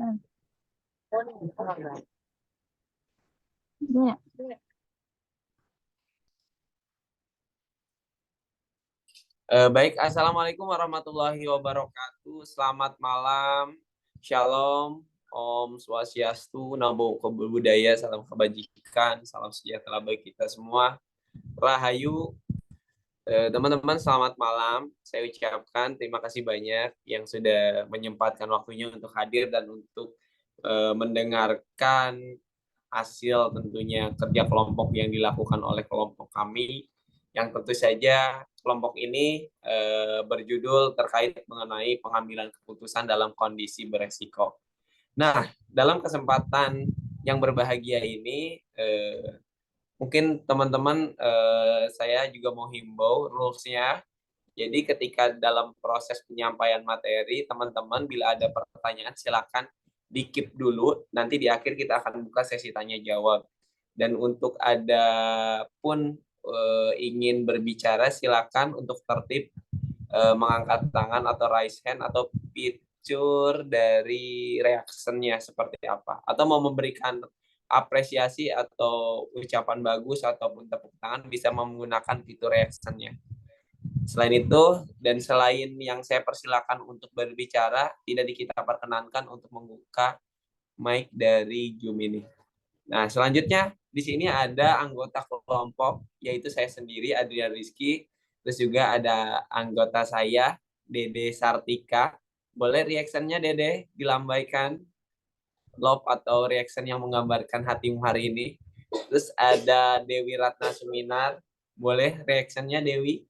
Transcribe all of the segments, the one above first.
Ya. Baik, Assalamualaikum warahmatullahi wabarakatuh. Selamat malam, Shalom, Om Swastiastu, Namo Buddhaya, salam kebajikan, salam sejahtera bagi kita semua. Rahayu, teman-teman, selamat malam. Saya ucapkan terima kasih banyak yang sudah menyempatkan waktunya untuk hadir dan untuk mendengarkan hasil tentunya kerja kelompok yang dilakukan oleh kelompok kami, yang tentu saja kelompok ini berjudul terkait mengenai pengambilan keputusan dalam kondisi beresiko. Nah, dalam kesempatan yang berbahagia ini, mungkin teman-teman, saya juga mau himbau rules-nya. Jadi ketika dalam proses penyampaian materi, teman-teman bila ada pertanyaan silakan di-keep dulu, nanti di akhir kita akan buka sesi tanya jawab. Dan untuk ada pun ingin berbicara, silakan untuk tertib mengangkat tangan atau raise hand atau picture dari reaction-nya seperti apa. Atau mau memberikan apresiasi atau ucapan bagus ataupun tepuk tangan bisa menggunakan fitur reaction-nya. Selain itu, dan selain yang saya persilakan untuk berbicara, tidak kita perkenankan untuk membuka mic dari Zoom ini. Nah, selanjutnya di sini ada anggota kelompok, yaitu saya sendiri, Adrian Rizky, terus juga ada anggota saya, Dede Sartika. Boleh reaction-nya, Dede, dilambaikan love atau reaction yang menggambarkan hatimu hari ini. Terus ada Dewi Ratna Suminar, boleh reaction-nya, Dewi?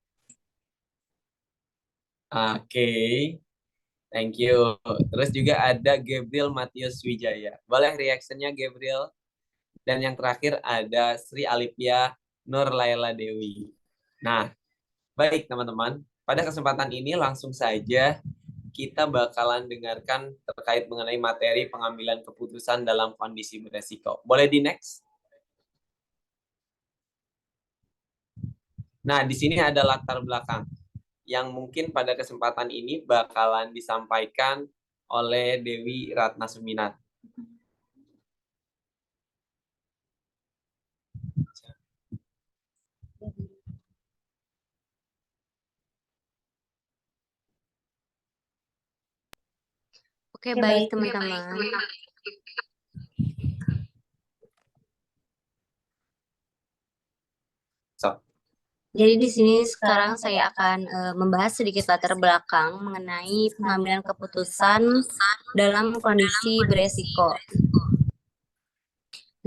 Oke, thank you. Terus juga ada Gabriel Matius Wijaya. Boleh reaction-nya, Gabriel? Dan yang terakhir ada Sri Alipia Nur Laila Dewi. Nah, baik teman-teman. Pada kesempatan ini langsung saja kita bakalan dengarkan terkait mengenai materi pengambilan keputusan dalam kondisi beresiko. Boleh di next? Nah, di sini ada latar belakang yang mungkin pada kesempatan ini bakalan disampaikan oleh Dewi Ratna Suminar. Oke, baik teman-teman. Jadi di sini sekarang saya akan membahas sedikit latar belakang mengenai pengambilan keputusan dalam kondisi beresiko.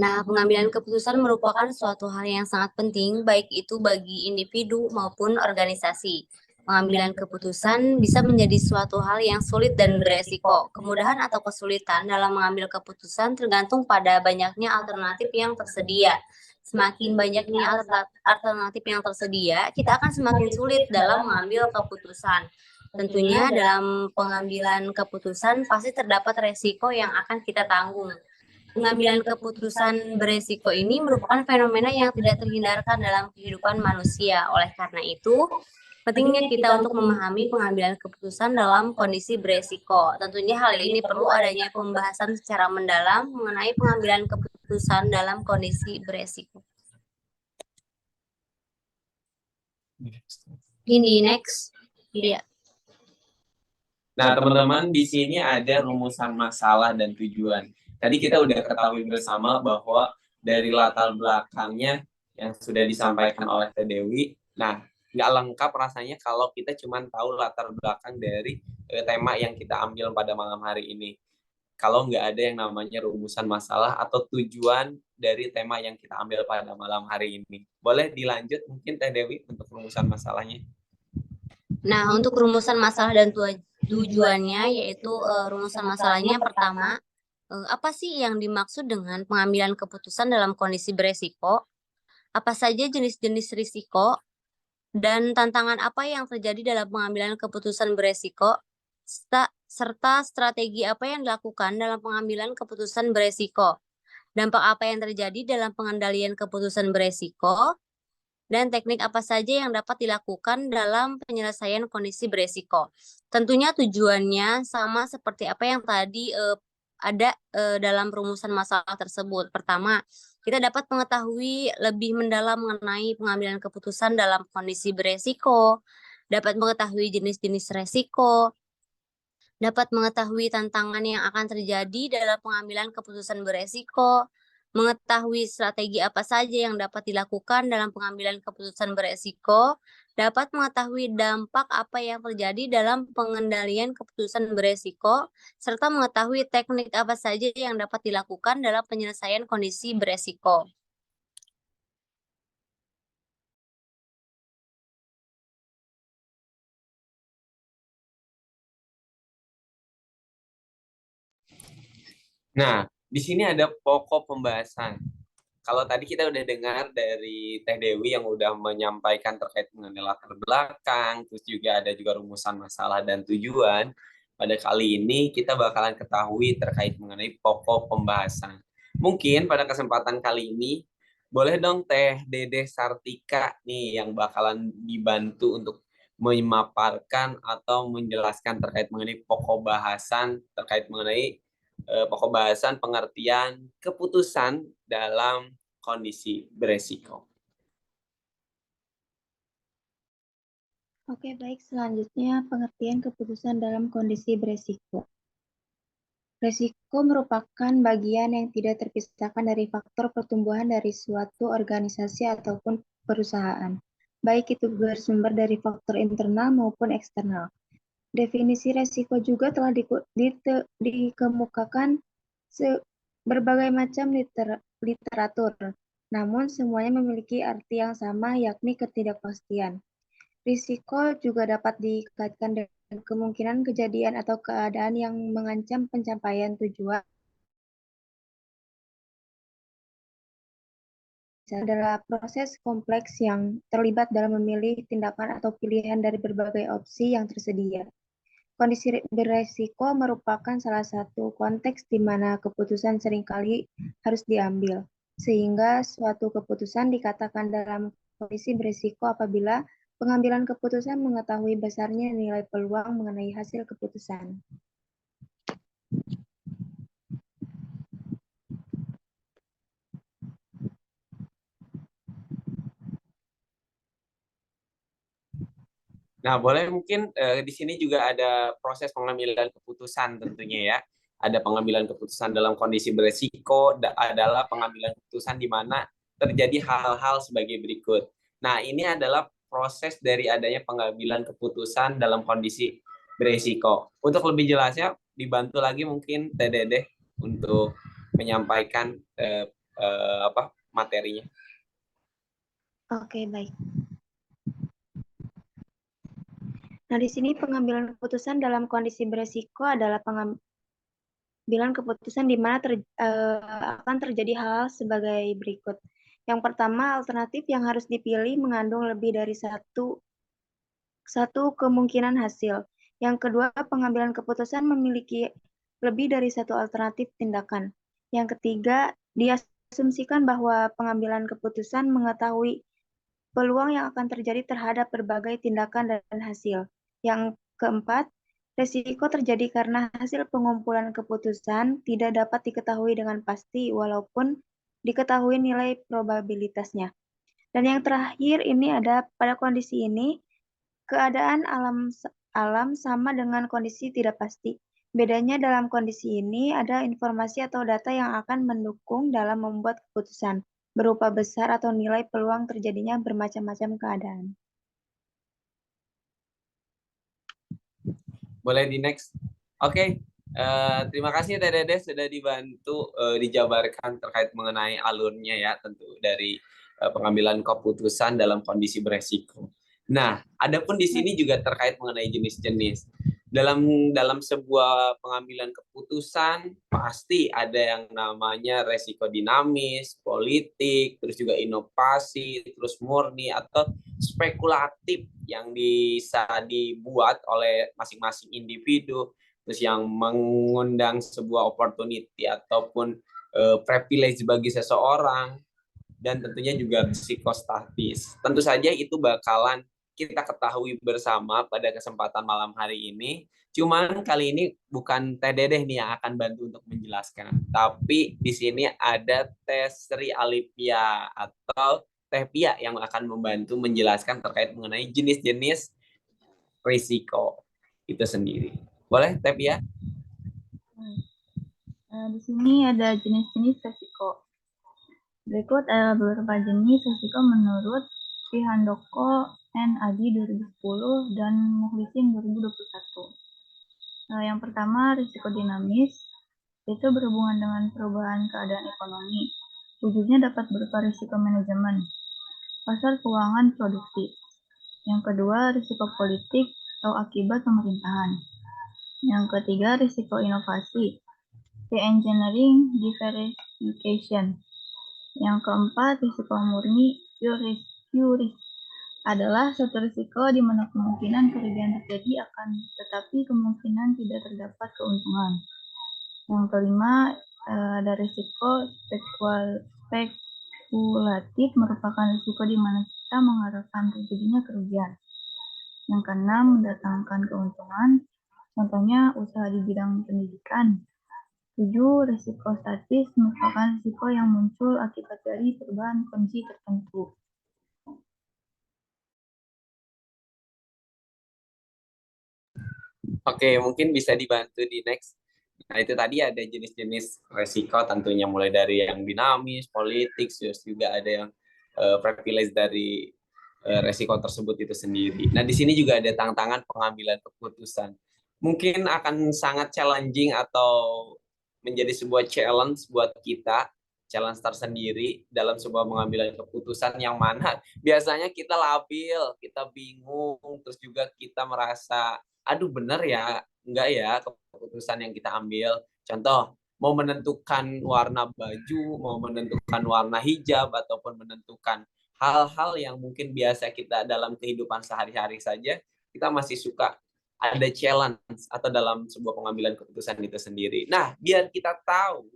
Nah, pengambilan keputusan merupakan suatu hal yang sangat penting, baik itu bagi individu maupun organisasi. Pengambilan keputusan bisa menjadi suatu hal yang sulit dan beresiko. Kemudahan atau kesulitan dalam mengambil keputusan tergantung pada banyaknya alternatif yang tersedia. Semakin banyaknya alternatif yang tersedia, kita akan semakin sulit dalam mengambil keputusan. Tentunya dalam pengambilan keputusan pasti terdapat resiko yang akan kita tanggung. Pengambilan keputusan beresiko ini merupakan fenomena yang tidak terhindarkan dalam kehidupan manusia. Oleh karena itu, pentingnya kita untuk memahami pengambilan keputusan dalam kondisi beresiko. Tentunya hal ini perlu adanya pembahasan secara mendalam mengenai pengambilan keputusan dalam kondisi beresiko. Ini next. Iya. Nah, teman-teman, di sini ada rumusan masalah dan tujuan. Tadi kita udah ketahui bersama bahwa dari latar belakangnya yang sudah disampaikan oleh Teh Dewi, nah, nggak lengkap rasanya kalau kita cuma tahu latar belakang dari tema yang kita ambil pada malam hari ini. Kalau nggak ada yang namanya rumusan masalah atau tujuan dari tema yang kita ambil pada malam hari ini. Boleh dilanjut mungkin Teh Dewi untuk rumusan masalahnya? Nah, untuk rumusan masalah dan tujuannya, yaitu rumusan masalahnya yang pertama, apa sih yang dimaksud dengan pengambilan keputusan dalam kondisi beresiko? Apa saja jenis-jenis risiko? Dan tantangan apa yang terjadi dalam pengambilan keputusan beresiko? Serta strategi apa yang dilakukan dalam pengambilan keputusan beresiko? Dampak apa yang terjadi dalam pengendalian keputusan beresiko? Dan teknik apa saja yang dapat dilakukan dalam penyelesaian kondisi beresiko. Tentunya tujuannya sama seperti apa yang tadi ada dalam perumusan masalah tersebut. Pertama, kita dapat mengetahui lebih mendalam mengenai pengambilan keputusan dalam kondisi beresiko, dapat mengetahui jenis-jenis resiko, dapat mengetahui tantangan yang akan terjadi dalam pengambilan keputusan beresiko, mengetahui strategi apa saja yang dapat dilakukan dalam pengambilan keputusan beresiko, dapat mengetahui dampak apa yang terjadi dalam pengendalian keputusan beresiko, serta mengetahui teknik apa saja yang dapat dilakukan dalam penyelesaian kondisi beresiko. Nah, di sini ada pokok pembahasan. Kalau tadi kita udah dengar dari Teh Dewi yang udah menyampaikan terkait mengenai latar belakang, terus juga ada juga rumusan masalah dan tujuan. Pada kali ini kita bakalan ketahui terkait mengenai pokok pembahasan. Mungkin pada kesempatan kali ini boleh dong Teh Dede Sartika nih yang bakalan dibantu untuk memaparkan atau menjelaskan terkait mengenai pokok bahasan terkait mengenai pokok bahasan pengertian keputusan dalam kondisi beresiko. Oke, baik. Selanjutnya, pengertian keputusan dalam kondisi beresiko. Resiko merupakan bagian yang tidak terpisahkan dari faktor pertumbuhan dari suatu organisasi ataupun perusahaan, baik itu bersumber dari faktor internal maupun eksternal. Definisi resiko juga telah dikemukakan berbagai macam literatur, namun semuanya memiliki arti yang sama, yakni ketidakpastian. Risiko juga dapat dikaitkan dengan kemungkinan kejadian atau keadaan yang mengancam pencapaian tujuan. Adalah proses kompleks yang terlibat dalam memilih tindakan atau pilihan dari berbagai opsi yang tersedia. Kondisi beresiko merupakan salah satu konteks di mana keputusan seringkali harus diambil, sehingga suatu keputusan dikatakan dalam kondisi beresiko apabila pengambilan keputusan mengetahui besarnya nilai peluang mengenai hasil keputusan. Nah, boleh mungkin di sini juga ada proses pengambilan keputusan tentunya ya. Ada pengambilan keputusan dalam kondisi beresiko, adalah pengambilan keputusan di mana terjadi hal-hal sebagai berikut. Nah, ini adalah proses dari adanya pengambilan keputusan dalam kondisi beresiko. Untuk lebih jelasnya, dibantu lagi mungkin Teh Dedeh untuk menyampaikan materinya. Oke, baik. Nah, di sini pengambilan keputusan dalam kondisi beresiko adalah pengambilan keputusan di mana akan terjadi hal sebagai berikut. Yang pertama, alternatif yang harus dipilih mengandung lebih dari satu kemungkinan hasil. Yang kedua, pengambilan keputusan memiliki lebih dari satu alternatif tindakan. Yang ketiga, diasumsikan bahwa pengambilan keputusan mengetahui peluang yang akan terjadi terhadap berbagai tindakan dan hasil. Yang keempat, resiko terjadi karena hasil pengumpulan keputusan tidak dapat diketahui dengan pasti walaupun diketahui nilai probabilitasnya. Dan yang terakhir ini ada pada kondisi ini, keadaan alam sama dengan kondisi tidak pasti. Bedanya dalam kondisi ini ada informasi atau data yang akan mendukung dalam membuat keputusan, berupa besar atau nilai peluang terjadinya bermacam-macam keadaan. Boleh di next. Oke, terima kasih Teh Dede sudah dibantu dijabarkan terkait mengenai alurnya ya, tentu dari pengambilan keputusan dalam kondisi beresiko. Nah, adapun di sini juga terkait mengenai jenis-jenis. Dalam sebuah pengambilan keputusan pasti ada yang namanya resiko dinamis, politik, terus juga inovasi, terus murni atau spekulatif yang bisa dibuat oleh masing-masing individu, terus yang mengundang sebuah opportunity ataupun privilege bagi seseorang, dan tentunya juga psikostatis. Tentu saja itu bakalan kita ketahui bersama pada kesempatan malam hari ini. Cuman kali ini bukan Teh Dedeh nih yang akan bantu untuk menjelaskan, tapi di sini ada Teh Sri Alipia atau Teh Pia yang akan membantu menjelaskan terkait mengenai jenis-jenis risiko itu sendiri. Boleh, Teh Pia? Di sini ada jenis-jenis resiko. Berikut adalah beberapa jenis resiko menurut Handoko N. Adi 2010 dan Mukhlisin 2021. Yang pertama, risiko dinamis, itu berhubungan dengan perubahan keadaan ekonomi. Wujudnya dapat berupa risiko manajemen, pasar keuangan produksi. Yang kedua, risiko politik atau akibat pemerintahan. Yang ketiga, risiko inovasi, re-engineering, diversification. Yang keempat, risiko murni, pure risk adalah suatu risiko di mana kemungkinan kerugian terjadi akan tetapi kemungkinan tidak terdapat keuntungan. Yang kelima, ada risiko spekulatif merupakan risiko di mana kita mengharapkan terjadinya kerugian. Yang keenam, mendatangkan keuntungan, contohnya usaha di bidang pendidikan. 7. Risiko statis merupakan risiko yang muncul akibat dari perubahan kondisi tertentu. Oke, mungkin bisa dibantu di next. Nah, itu tadi ada jenis-jenis resiko tentunya mulai dari yang dinamis, politik, terus juga ada yang privilege dari resiko tersebut itu sendiri. Nah, di sini juga ada tantangan pengambilan keputusan. Mungkin akan sangat challenging atau menjadi sebuah challenge buat kita, challenge tersendiri dalam sebuah pengambilan keputusan yang mana biasanya kita labil, kita bingung, terus juga kita merasa aduh bener ya, enggak ya keputusan yang kita ambil. Contoh, mau menentukan warna baju, mau menentukan warna hijab, ataupun menentukan hal-hal yang mungkin biasa kita dalam kehidupan sehari-hari saja, kita masih suka ada challenge atau dalam sebuah pengambilan keputusan itu sendiri. Nah, biar kita tahu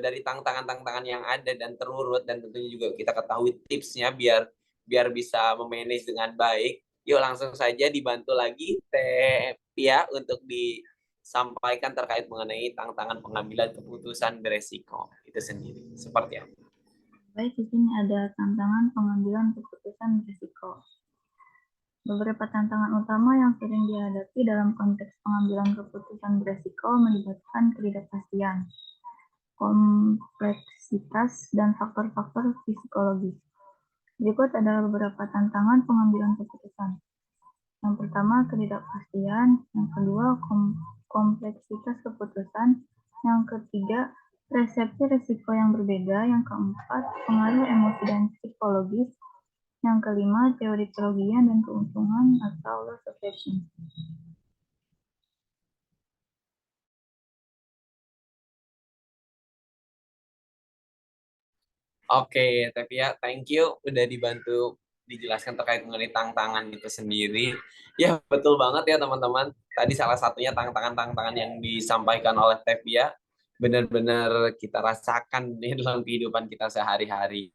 dari tantangan-tantangan yang ada dan terurut, dan tentunya juga kita ketahui tipsnya biar bisa memanage dengan baik. Yuk langsung saja dibantu lagi Teh Pia untuk disampaikan terkait mengenai tantangan pengambilan keputusan beresiko itu sendiri. Seperti apa? Baik, di sini ada tantangan pengambilan keputusan beresiko. Beberapa tantangan utama yang sering dihadapi dalam konteks pengambilan keputusan beresiko melibatkan ketidakpastian, kompleksitas, dan faktor-faktor psikologis. Berikut adalah beberapa tantangan pengambilan keputusan. Yang pertama, ketidakpastian. Yang kedua, kompleksitas keputusan. Yang ketiga, persepsi risiko yang berbeda. Yang keempat, pengaruh emosi dan psikologis. Yang kelima, teori kerugian dan keuntungan atau loss aversion. Oke, Tevia, thank you udah dibantu dijelaskan terkait mengenai tantangan itu sendiri. Ya, betul banget ya teman-teman. Tadi salah satunya tantangan-tantangan yang disampaikan oleh Tevia benar-benar kita rasakan di dalam kehidupan kita sehari-hari.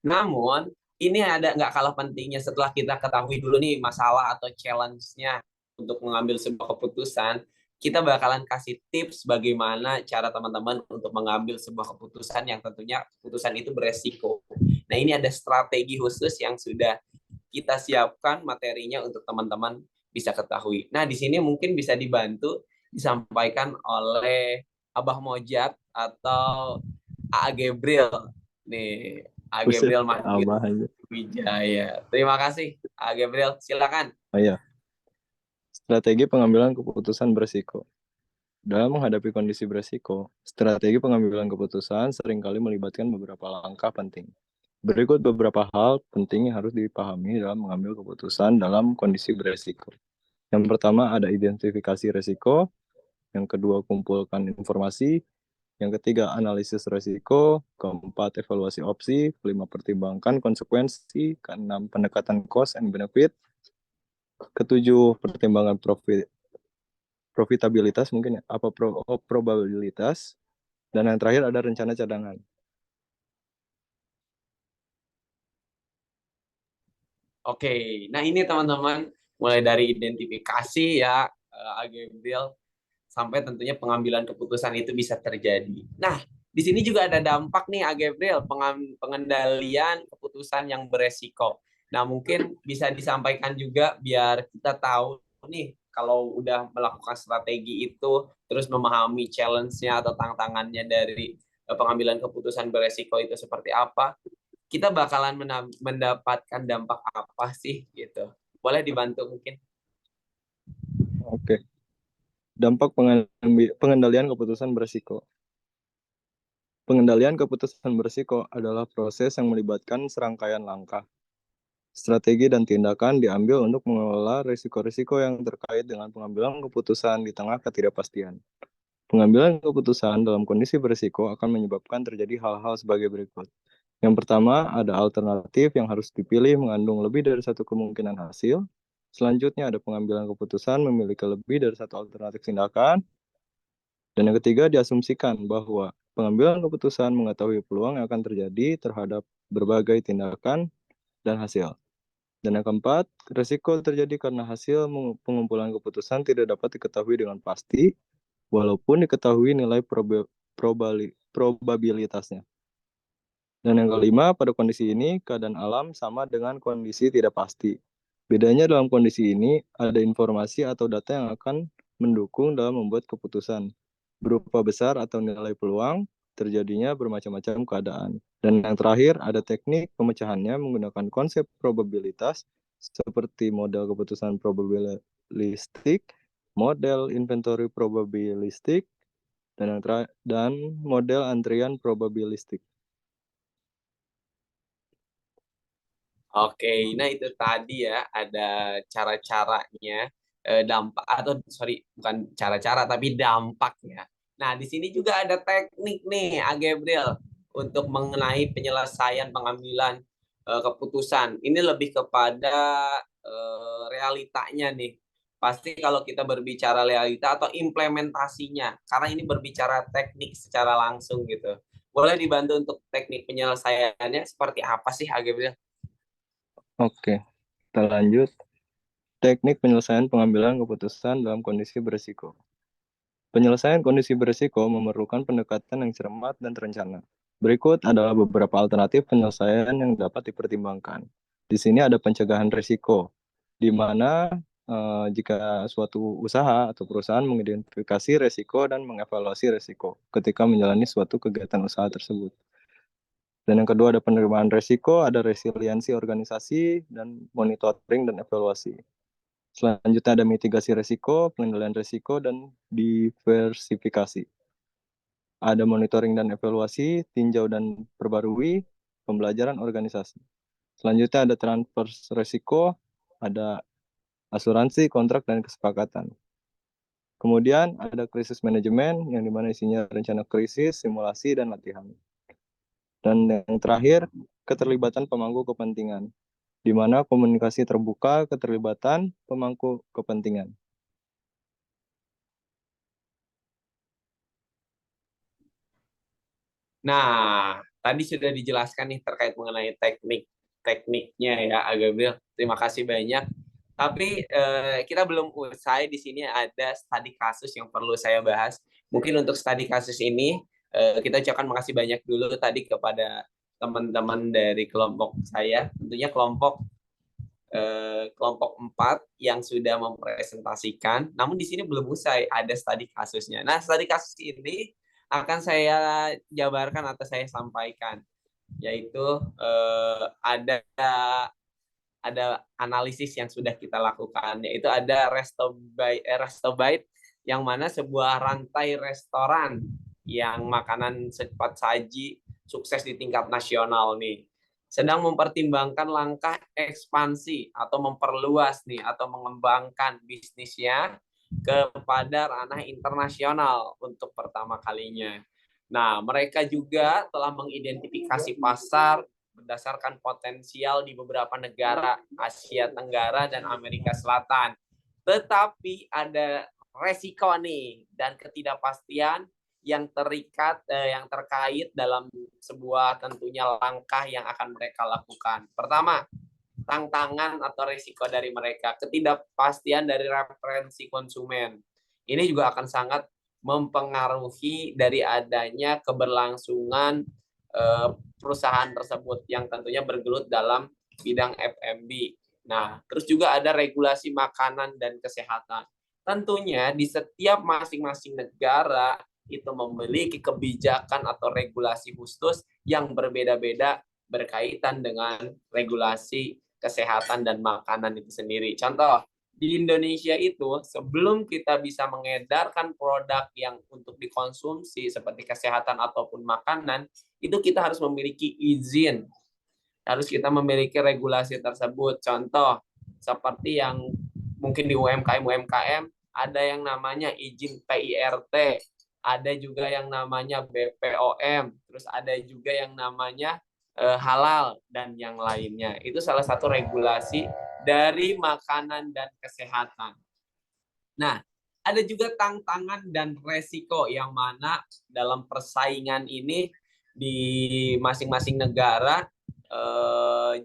Namun, ini ada nggak kalah pentingnya setelah kita ketahui dulu nih masalah atau challenge-nya untuk mengambil sebuah keputusan, kita bakalan kasih tips bagaimana cara teman-teman untuk mengambil sebuah keputusan yang tentunya keputusan itu beresiko. Nah, ini ada strategi khusus yang sudah kita siapkan materinya untuk teman-teman bisa ketahui. Nah, di sini mungkin bisa dibantu disampaikan oleh Abah Mojat atau A. Gabriel. Nih, A. Gabriel Mahmud Wijaya. Terima kasih, A. Gabriel. Silakan. Oh iya. Strategi pengambilan keputusan beresiko. Dalam menghadapi kondisi beresiko, strategi pengambilan keputusan seringkali melibatkan beberapa langkah penting. Berikut beberapa hal penting yang harus dipahami dalam mengambil keputusan dalam kondisi beresiko. Yang pertama ada identifikasi resiko, yang kedua kumpulkan informasi, yang ketiga analisis resiko, keempat evaluasi opsi, kelima pertimbangkan konsekuensi, keenam pendekatan cost and benefit, ketujuh pertimbangan profitabilitas mungkin ya, probabilitas, dan yang terakhir ada rencana cadangan. Oke, nah ini teman-teman mulai dari identifikasi ya, Gabriel, sampai tentunya pengambilan keputusan itu bisa terjadi. Nah, di sini juga ada dampak nih, Gabriel, pengendalian keputusan yang beresiko. Nah, mungkin bisa disampaikan juga biar kita tahu nih kalau udah melakukan strategi itu, terus memahami challenge-nya atau tantangannya dari pengambilan keputusan beresiko itu seperti apa, kita bakalan mendapatkan dampak apa sih gitu. Boleh dibantu mungkin? Oke. Dampak pengendalian keputusan berisiko. Pengendalian keputusan berisiko adalah proses yang melibatkan serangkaian langkah, strategi, dan tindakan diambil untuk mengelola risiko-risiko yang terkait dengan pengambilan keputusan di tengah ketidakpastian. Pengambilan keputusan dalam kondisi berisiko akan menyebabkan terjadi hal-hal sebagai berikut. Yang pertama, ada alternatif yang harus dipilih mengandung lebih dari satu kemungkinan hasil. Selanjutnya, ada pengambilan keputusan memiliki lebih dari satu alternatif tindakan. Dan yang ketiga, diasumsikan bahwa pengambilan keputusan mengetahui peluang yang akan terjadi terhadap berbagai tindakan dan hasil. Dan yang keempat, risiko terjadi karena hasil pengumpulan keputusan tidak dapat diketahui dengan pasti, walaupun diketahui nilai probabilitasnya. Dan yang kelima, pada kondisi ini, keadaan alam sama dengan kondisi tidak pasti. Bedanya dalam kondisi ini, ada informasi atau data yang akan mendukung dalam membuat keputusan, berupa besar atau nilai peluang, terjadinya bermacam-macam keadaan. Dan yang terakhir, ada teknik pemecahannya menggunakan konsep probabilitas, seperti model keputusan probabilistik, model inventory probabilistik, dan model antrian probabilistik. Oke, nah itu tadi ya ada cara-caranya, dampak atau sorry bukan cara-cara tapi dampaknya. Nah di sini juga ada teknik nih, Gabriel, untuk mengenai penyelesaian pengambilan keputusan. Ini lebih kepada realitanya nih. Pasti kalau kita berbicara realita atau implementasinya, karena ini berbicara teknik secara langsung gitu. Boleh dibantu untuk teknik penyelesaiannya seperti apa sih, Gabriel? Oke, kita lanjut. Teknik penyelesaian pengambilan keputusan dalam kondisi berisiko. Penyelesaian kondisi berisiko memerlukan pendekatan yang cermat dan terencana. Berikut adalah beberapa alternatif penyelesaian yang dapat dipertimbangkan. Di sini ada pencegahan risiko, di mana jika suatu usaha atau perusahaan mengidentifikasi risiko dan mengevaluasi risiko ketika menjalani suatu kegiatan usaha tersebut. Dan yang kedua ada penerimaan risiko, ada resiliensi organisasi, dan monitoring dan evaluasi. Selanjutnya ada mitigasi risiko, pengendalian risiko, dan diversifikasi. Ada monitoring dan evaluasi, tinjau dan perbarui, pembelajaran organisasi. Selanjutnya ada transfer risiko, ada asuransi, kontrak, dan kesepakatan. Kemudian ada krisis manajemen, yang dimana isinya rencana krisis, simulasi, dan latihan. Dan yang terakhir, keterlibatan pemangku kepentingan, di mana komunikasi terbuka, keterlibatan pemangku kepentingan. Nah, tadi sudah dijelaskan nih terkait mengenai tekniknya ya, Gabriel. Terima kasih banyak. Tapi kita belum usai. Di sini ada studi kasus yang perlu saya bahas. Mungkin untuk studi kasus ini kita ucapkan makasih banyak dulu tadi kepada teman-teman dari kelompok saya. Tentunya kelompok 4 yang sudah mempresentasikan. Namun di sini belum usai, ada studi kasusnya. Nah, studi kasus ini akan saya jabarkan atau saya sampaikan, yaitu ada analisis yang sudah kita lakukan, yaitu ada Restobite, yang mana sebuah rantai restoran yang makanan cepat saji sukses di tingkat nasional nih, sedang mempertimbangkan langkah ekspansi atau memperluas nih atau mengembangkan bisnisnya kepada ranah internasional untuk pertama kalinya. Nah, mereka juga telah mengidentifikasi pasar berdasarkan potensial di beberapa negara Asia Tenggara dan Amerika Selatan. Tetapi ada resiko nih dan ketidakpastian yang terkait dalam sebuah tentunya langkah yang akan mereka lakukan. Pertama, tantangan atau risiko dari mereka, ketidakpastian dari referensi konsumen. Ini juga akan sangat mempengaruhi dari adanya keberlangsungan perusahaan tersebut yang tentunya bergelut dalam bidang F&B. Nah, terus juga ada regulasi makanan dan kesehatan. Tentunya di setiap masing-masing negara itu memiliki kebijakan atau regulasi khusus yang berbeda-beda berkaitan dengan regulasi kesehatan dan makanan itu sendiri. Contoh, di Indonesia itu sebelum kita bisa mengedarkan produk yang untuk dikonsumsi seperti kesehatan ataupun makanan, itu kita harus memiliki izin. Harus kita memiliki regulasi tersebut. Contoh, seperti yang mungkin di UMKM ada yang namanya izin PIRT, ada juga yang namanya BPOM, terus ada juga yang namanya halal dan yang lainnya. Itu salah satu regulasi dari makanan dan kesehatan. Nah, ada juga tantangan dan resiko yang mana dalam persaingan ini di masing-masing negara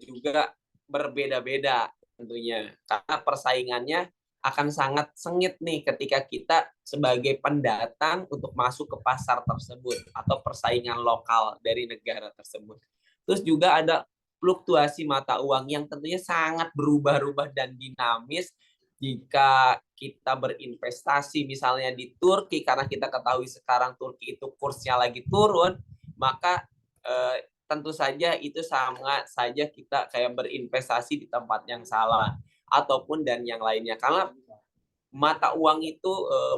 juga berbeda-beda tentunya. Karena persaingannya akan sangat sengit nih ketika kita sebagai pendatang untuk masuk ke pasar tersebut atau persaingan lokal dari negara tersebut. Terus juga ada fluktuasi mata uang yang tentunya sangat berubah-ubah dan dinamis. Jika kita berinvestasi misalnya di Turki, karena kita ketahui sekarang Turki itu kursnya lagi turun, maka tentu saja itu sama saja kita kayak berinvestasi di tempat yang salah ataupun dan yang lainnya, karena mata uang itu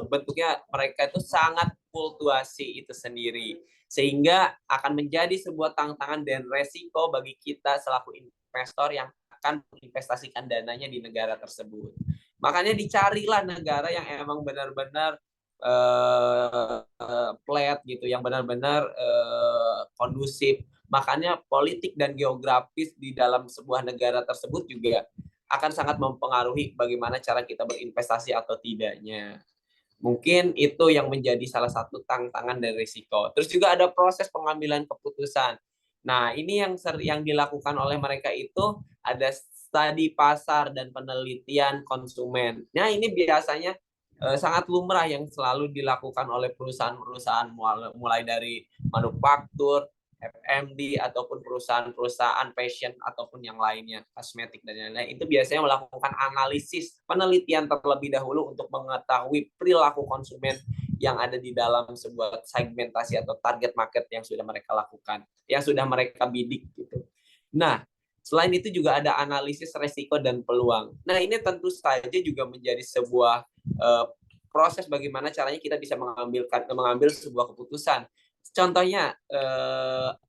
bentuknya mereka itu sangat fluktuasi itu sendiri, sehingga akan menjadi sebuah tantangan dan resiko bagi kita selaku investor yang akan menginvestasikan dananya di negara tersebut. Makanya dicarilah negara yang emang benar-benar flat gitu, yang benar-benar kondusif. Makanya politik dan geografis di dalam sebuah negara tersebut juga akan sangat mempengaruhi bagaimana cara kita berinvestasi atau tidaknya. Mungkin itu yang menjadi salah satu tantangan dan risiko. Terus juga ada proses pengambilan keputusan. Nah, ini yang dilakukan oleh mereka itu ada studi pasar dan penelitian konsumen. Nah, ini biasanya sangat lumrah yang selalu dilakukan oleh perusahaan-perusahaan mulai dari manufaktur, FMD ataupun perusahaan-perusahaan fashion ataupun yang lainnya, kosmetik dan lain-lain, itu biasanya melakukan analisis penelitian terlebih dahulu untuk mengetahui perilaku konsumen yang ada di dalam sebuah segmentasi atau target market yang sudah mereka lakukan, yang sudah mereka bidik gitu. Nah, selain itu juga ada analisis resiko dan peluang. Nah, ini tentu saja juga menjadi sebuah proses bagaimana caranya kita bisa mengambil sebuah keputusan. Contohnya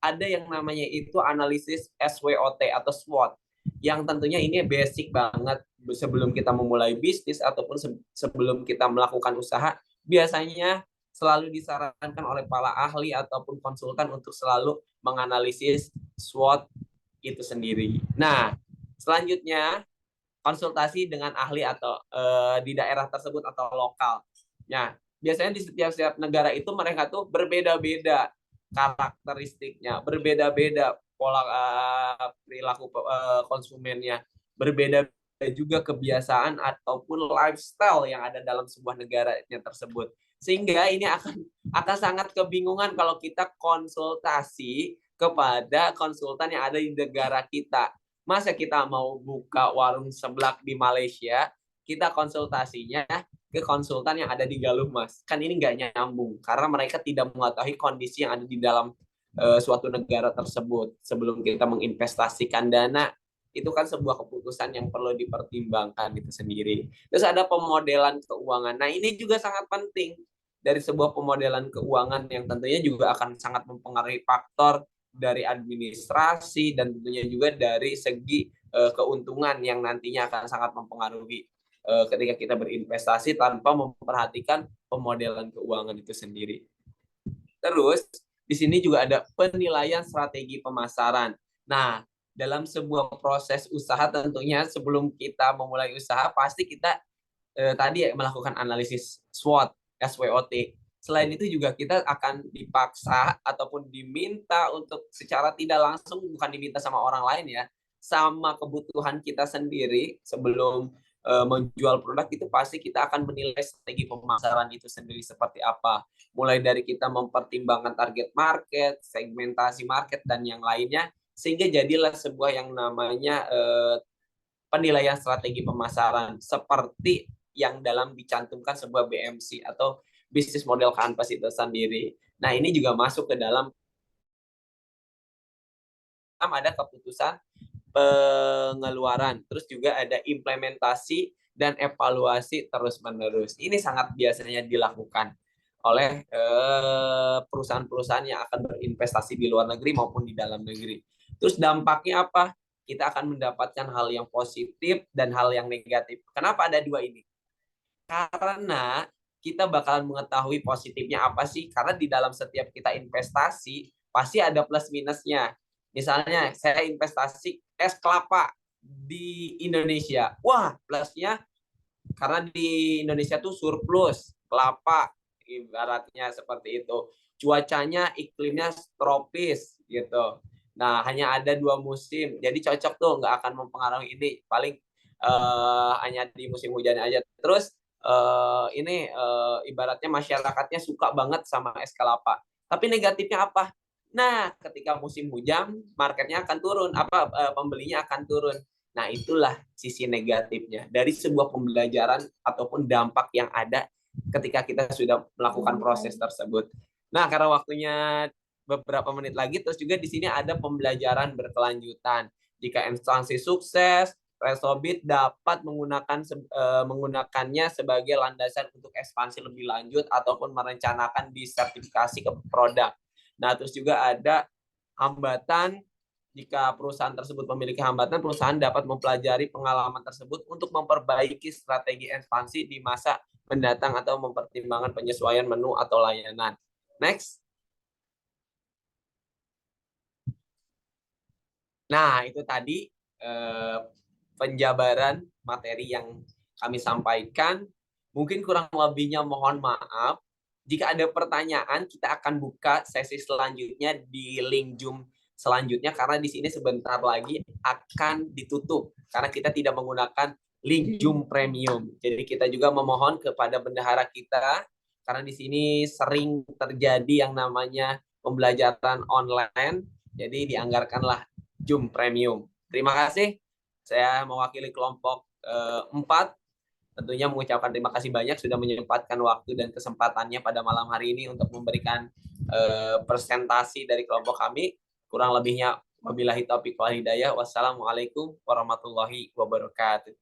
ada yang namanya itu analisis SWOT atau SWOT, yang tentunya ini basic banget sebelum kita memulai bisnis ataupun sebelum kita melakukan usaha, biasanya selalu disarankan oleh para ahli ataupun konsultan untuk selalu menganalisis SWOT itu sendiri. Nah, selanjutnya konsultasi dengan ahli atau di daerah tersebut atau lokal. Nah, biasanya di setiap negara itu mereka tuh berbeda-beda karakteristiknya, berbeda-beda pola perilaku konsumennya, berbeda juga kebiasaan ataupun lifestyle yang ada dalam sebuah negaranya tersebut. Sehingga ini akan sangat kebingungan kalau kita konsultasi kepada konsultan yang ada di negara kita. Masa kita mau buka warung seblak di Malaysia, kita konsultasinya ke konsultan yang ada di Galuh Mas. Kan ini nggak nyambung, karena mereka tidak mengetahui kondisi yang ada di dalam suatu negara tersebut. Sebelum kita menginvestasikan dana, itu kan sebuah keputusan yang perlu dipertimbangkan itu sendiri. Terus ada pemodelan keuangan. Nah, ini juga sangat penting dari sebuah pemodelan keuangan yang tentunya juga akan sangat mempengaruhi faktor dari administrasi dan tentunya juga dari segi keuntungan yang nantinya akan sangat mempengaruhi ketika kita berinvestasi tanpa memperhatikan pemodelan keuangan itu sendiri. Terus di sini juga ada penilaian strategi pemasaran. Nah, dalam sebuah proses usaha tentunya sebelum kita memulai usaha pasti kita tadi melakukan analisis SWOT, SWOT. Selain itu juga kita akan dipaksa ataupun diminta untuk secara tidak langsung, bukan diminta sama orang lain ya, sama kebutuhan kita sendiri sebelum menjual produk, itu pasti kita akan menilai strategi pemasaran itu sendiri seperti apa. Mulai dari kita mempertimbangkan target market, segmentasi market, dan yang lainnya, sehingga jadilah sebuah yang namanya penilaian strategi pemasaran seperti yang dalam dicantumkan sebuah BMC atau Business Model Canvas itu sendiri. Nah, ini juga masuk ke dalam ada keputusan pengeluaran, terus juga ada implementasi dan evaluasi terus-menerus. Ini sangat biasanya dilakukan oleh perusahaan-perusahaan yang akan berinvestasi di luar negeri maupun di dalam negeri. Terus dampaknya apa? Kita akan mendapatkan hal yang positif dan hal yang negatif. Kenapa ada dua ini? Karena kita bakalan mengetahui positifnya apa sih? Karena di dalam setiap kita investasi pasti ada plus minusnya. Misalnya saya investasi es kelapa di Indonesia. Wah, plusnya karena di Indonesia tuh surplus kelapa, ibaratnya seperti itu. Cuacanya, iklimnya tropis gitu. Nah, hanya ada 2 musim. Jadi cocok tuh, nggak akan mempengaruhi ini. Paling hanya di musim hujan aja. Terus ibaratnya masyarakatnya suka banget sama es kelapa. Tapi negatifnya apa? Nah, ketika musim hujan, marketnya akan turun, pembelinya akan turun. Nah, itulah sisi negatifnya dari sebuah pembelajaran ataupun dampak yang ada ketika kita sudah melakukan proses tersebut. Nah, karena waktunya beberapa menit lagi, terus juga di sini ada pembelajaran berkelanjutan. Jika instansi sukses, Resobit dapat menggunakannya sebagai landasan untuk ekspansi lebih lanjut ataupun merencanakan disertifikasi ke produk. Nah, terus juga ada hambatan. Jika perusahaan tersebut memiliki hambatan, perusahaan dapat mempelajari pengalaman tersebut untuk memperbaiki strategi ekspansi di masa mendatang atau mempertimbangkan penyesuaian menu atau layanan. Next. Nah, itu tadi penjabaran materi yang kami sampaikan. Mungkin kurang lebihnya mohon maaf. Jika ada pertanyaan, kita akan buka sesi selanjutnya di link Zoom selanjutnya, karena di sini sebentar lagi akan ditutup karena kita tidak menggunakan link Zoom Premium. Jadi kita juga memohon kepada bendahara kita, karena di sini sering terjadi yang namanya pembelajaran online, jadi dianggarkanlah Zoom Premium. Terima kasih. Saya mewakili kelompok 4. Tentunya mengucapkan terima kasih banyak sudah menyempatkan waktu dan kesempatannya pada malam hari ini untuk memberikan presentasi dari kelompok kami. Kurang lebihnya wabillahi taufiq wal hidayah. Wassalamualaikum warahmatullahi wabarakatuh.